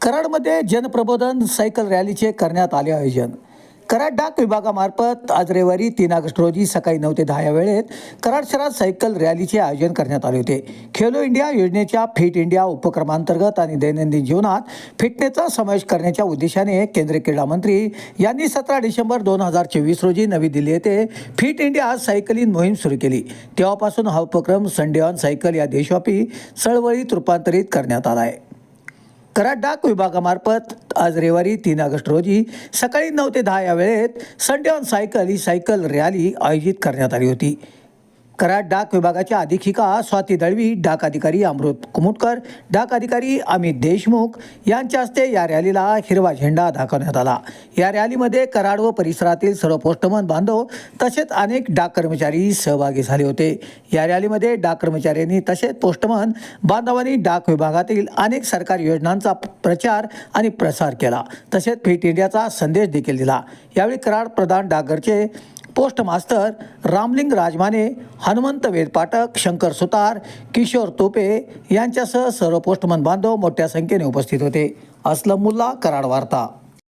कराडमध्ये जनप्रबोधन cycle रॅलीचे करण्यात आले आयोजन. कराड डाक विभागामार्फत आज रविवारी 3 ऑगस्ट रोजी सकाळी 9 ते 10 या वेळेत कराड शहरात सायकल रॅलीचे आयोजन करण्यात आले होते. खेलो इंडिया योजनेच्या फिट इंडिया उपक्रमांतर्गत आणि दैनंदिन जीवनात फिटनेसचा समावेश करण्याच्या उद्देशाने केंद्रीय क्रीडा मंत्री यांनी 17 डिसेंबर 2024 रोजी नवी दिल्ली येथे फिट इंडिया सायकलिंग मोहीम सुरू केली. तेव्हापासून हा उपक्रम संडे ऑन सायकल या देशव्यापी चळवळीत रूपांतरित करण्यात आला आहे. कराड डाक विभागामार्फत आज रविवारी 3 ऑगस्ट रोजी सकाळी 9 ते 10 या वेळेत Sunday on cycle he cycle rally आयोजित करण्यात आली होती. कराड डाक विभागाच्या अधीक्षिका स्वाती दळवी, डाक अधिकारी अमृत कुमुटकर, डाक अधिकारी अमित देशमुख यांच्या हस्ते या रॅलीला हिरवा झेंडा दाखवण्यात आला. या रॅलीमध्ये कराड व परिसरातील सर्व पोस्टमन बांधव तसेच अनेक डाक कर्मचारी सहभागी झाले होते. या रॅलीमध्ये डाक कर्मचाऱ्यांनी तसेच पोस्टमन बांधवांनी डाक विभागातील अनेक सरकारी योजनांचा प्रचार आणि प्रसार केला. तसेच फिट इंडियाचा संदेश देखील दिला. यावेळी कराड प्रधान डाकघरचे पोस्ट मास्तर रामलिंग राजमाने, हनुमंत वेदपाठक, शंकर सुतार, किशोर तोपे यांच्यासह सर्व पोस्टमन बांधव मोठ्या संख्येने उपस्थित होते. असलम मुल्ला, कराड वार्ता.